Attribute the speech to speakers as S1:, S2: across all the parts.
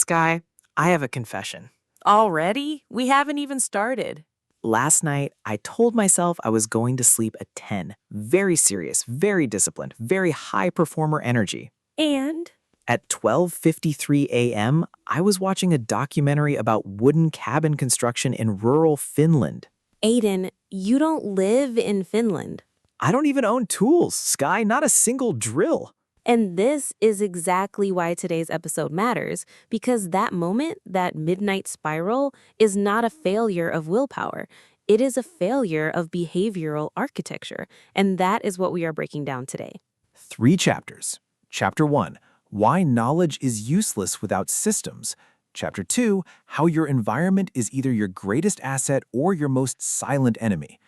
S1: Skye, I have a confession.
S2: Already? We haven't even started.
S1: Last night, I told myself I was going to sleep at 10. Very serious, very disciplined, very high performer energy.
S2: And?
S1: At 12:53 a.m., I was watching a documentary about wooden cabin construction in rural Finland.
S2: Aiden, you don't live in Finland.
S1: I don't even own tools, Skye, not a single drill.
S2: And this is exactly why today's episode matters, because that moment, that midnight spiral, is not a failure of willpower. It is a failure of behavioral architecture, and that is what we are breaking down today.
S3: 3 chapters. Chapter 1, Why Knowledge is Useless Without Systems. Chapter 2, How Your Environment is Either Your Greatest Asset or Your Most Silent Enemy.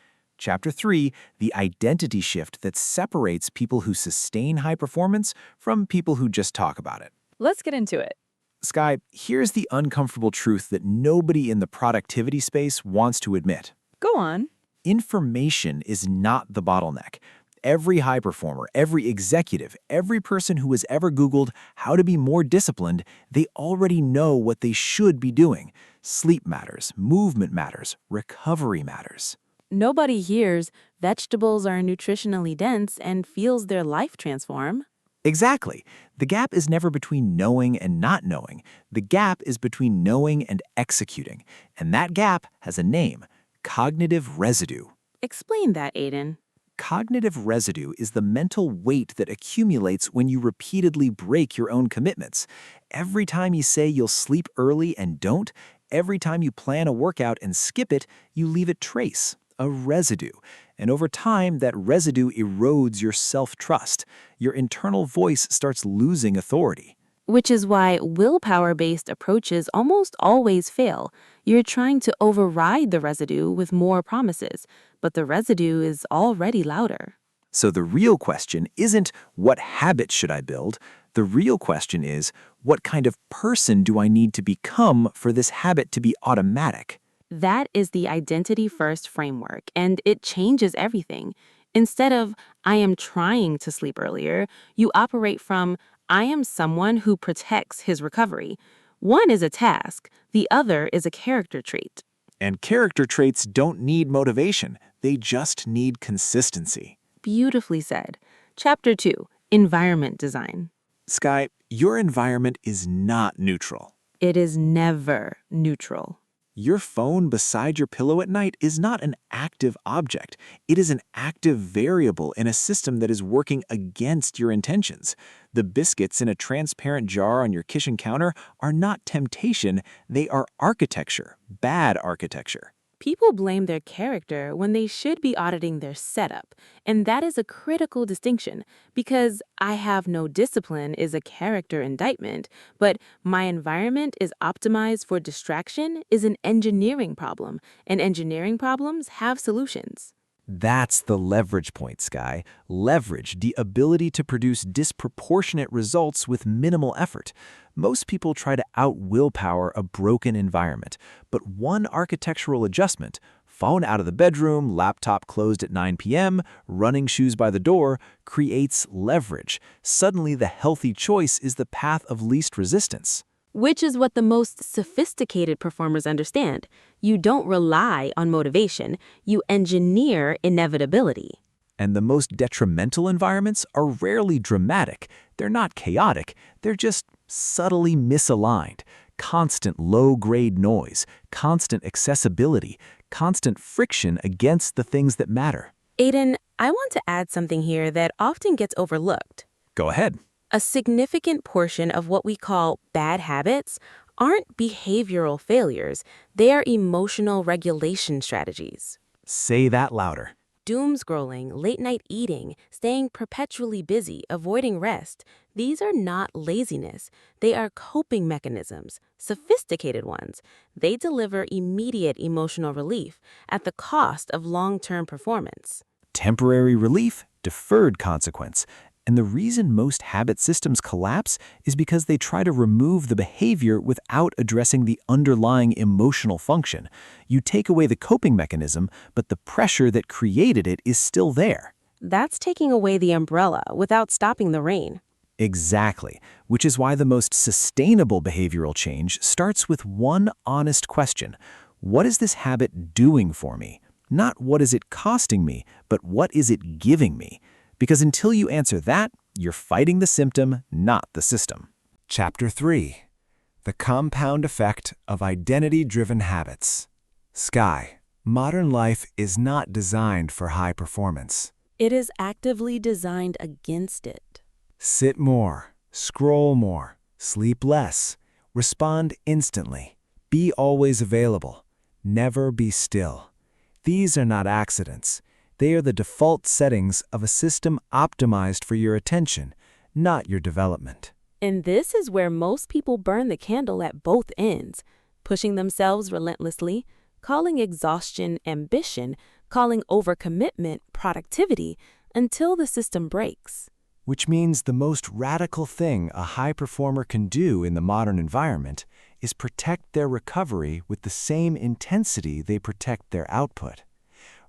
S3: Chapter 3, The Identity Shift That Separates People Who Sustain High Performance from people who just talk about it.
S4: Let's get into it.
S3: Skye, here's the uncomfortable truth that nobody in the productivity space wants to admit.
S4: Go on.
S3: Information is not the bottleneck. Every high performer, every executive, every person who has ever Googled how to be more disciplined, they already know what they should be doing. Sleep matters, movement matters, recovery matters.
S2: Nobody hears vegetables are nutritionally dense and feels their life transform.
S3: Exactly. The gap is never between knowing and not knowing. The gap is between knowing and executing. And that gap has a name: cognitive residue.
S2: Explain that, Aiden.
S3: Cognitive residue is the mental weight that accumulates when you repeatedly break your own commitments. Every time you say you'll sleep early and don't, every time you plan a workout and skip it, you leave a trace, a residue. And over time, that residue erodes your self-trust. Your internal voice starts losing authority.
S2: Which is why willpower-based approaches almost always fail. You're trying to override the residue with more promises, but the residue is already louder.
S3: So the real question isn't, what habit should I build? The real question is, what kind of person do I need to become for this habit to be automatic?
S2: That is the identity-first framework, and it changes everything. Instead of, I am trying to sleep earlier, you operate from, I am someone who protects his recovery. One is a task, the other is a character trait.
S3: And character traits don't need motivation. They just need consistency.
S2: Beautifully said. Chapter 2, Environment Design.
S3: Skye, your environment is not neutral.
S2: It is never neutral.
S3: Your phone beside your pillow at night is not an active object. It is an active variable in a system that is working against your intentions. The biscuits in a transparent jar on your kitchen counter are not temptation, they are architecture, bad architecture.
S2: People blame their character when they should be auditing their setup, and that is a critical distinction because I have no discipline is a character indictment, but my environment is optimized for distraction is an engineering problem, and engineering problems have solutions.
S3: That's the leverage point, Skye. Leverage, the ability to produce disproportionate results with minimal effort. Most people try to out-willpower a broken environment, but one architectural adjustment, phone out of the bedroom, laptop closed at 9 p.m., running shoes by the door, creates leverage. Suddenly, the healthy choice is the path of least resistance.
S2: Which is what the most sophisticated performers understand. You don't rely on motivation, you engineer inevitability.
S3: And the most detrimental environments are rarely dramatic. They're not chaotic. They're just subtly misaligned. Constant low-grade noise, constant accessibility, constant friction against the things that matter.
S2: Aiden, I want to add something here that often gets overlooked.
S3: Go ahead.
S2: A significant portion of what we call bad habits aren't behavioral failures, they are emotional regulation strategies.
S3: Say that louder.
S2: Doom scrolling, late-night eating, staying perpetually busy, avoiding rest, these are not laziness. They are coping mechanisms, sophisticated ones. They deliver immediate emotional relief at the cost of long-term performance.
S3: Temporary relief, deferred consequence. And the reason most habit systems collapse is because they try to remove the behavior without addressing the underlying emotional function. You take away the coping mechanism, but the pressure that created it is still there.
S2: That's taking away the umbrella without stopping the rain.
S3: Exactly, which is why the most sustainable behavioral change starts with one honest question. What is this habit doing for me? Not what is it costing me, but what is it giving me? Because until you answer that, you're fighting the symptom, not the system. Chapter 3. The Compound Effect of Identity-Driven Habits. Skye, modern life is not designed for high performance.
S2: It is actively designed against it.
S3: Sit more, scroll more, sleep less, respond instantly, be always available, never be still. These are not accidents. They are the default settings of a system optimized for your attention, not your development.
S2: And this is where most people burn the candle at both ends, pushing themselves relentlessly, calling exhaustion ambition, calling overcommitment productivity, until the system breaks.
S3: Which means the most radical thing a high performer can do in the modern environment is protect their recovery with the same intensity they protect their output.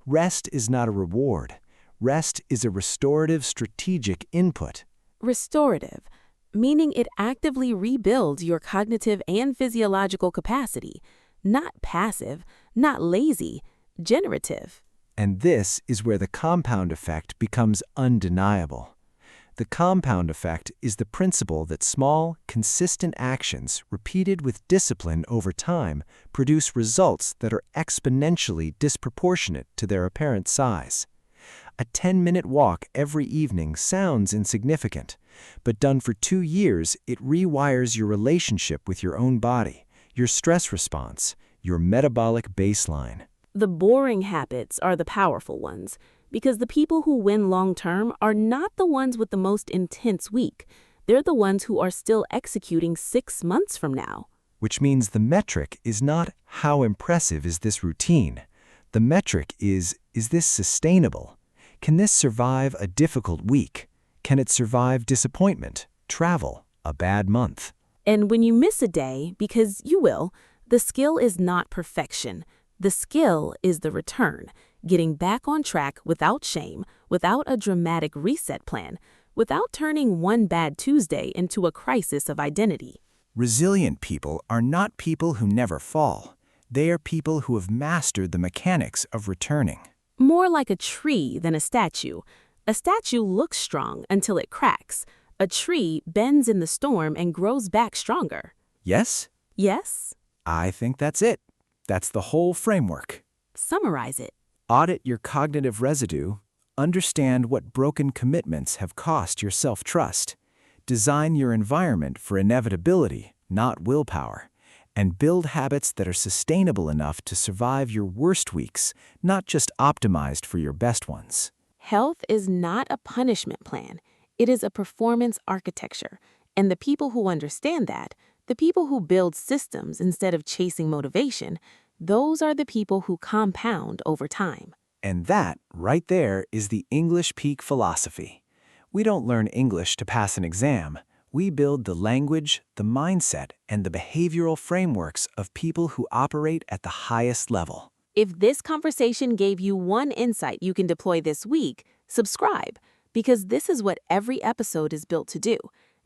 S3: Rest is not a reward. Rest is a restorative strategic input.
S2: Restorative, meaning it actively rebuilds your cognitive and physiological capacity, not passive, not lazy, generative.
S3: And this is where the compound effect becomes undeniable. The compound effect is the principle that small, consistent actions repeated with discipline over time produce results that are exponentially disproportionate to their apparent size. A 10-minute walk every evening sounds insignificant, but done for 2 years, it rewires your relationship with your own body, your stress response, your metabolic baseline.
S2: The boring habits are the powerful ones, because the people who win long-term are not the ones with the most intense week. They're the ones who are still executing 6 months from now.
S3: Which means the metric is not how impressive is this routine. The metric is this sustainable? Can this survive a difficult week? Can it survive disappointment, travel, a bad month?
S2: And when you miss a day, because you will, the skill is not perfection. The skill is the return, getting back on track without shame, without a dramatic reset plan, without turning one bad Tuesday into a crisis of identity.
S3: Resilient people are not people who never fall. They are people who have mastered the mechanics of returning.
S2: More like a tree than a statue. A statue looks strong until it cracks. A tree bends in the storm and grows back stronger.
S3: Yes?
S2: Yes?
S3: I think that's it. That's the whole framework.
S2: Summarize it.
S3: Audit your cognitive residue. Understand what broken commitments have cost your self-trust. Design your environment for inevitability, not willpower. And build habits that are sustainable enough to survive your worst weeks, not just optimized for your best ones.
S2: Health is not a punishment plan. It is a performance architecture. And the people who understand that, the people who build systems instead of chasing motivation, those are the people who compound over time.
S3: And that, right there, is the English peak philosophy. We don't learn English to pass an exam. We build the language, the mindset, and the behavioral frameworks of people who operate at the highest level.
S2: If this conversation gave you one insight you can deploy this week, subscribe, because this is what every episode is built to do.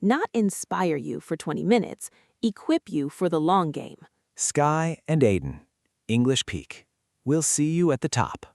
S2: Not inspire you for 20 minutes, equip you for the long game.
S3: Skye and Aiden, English Peak. We'll see you at the top.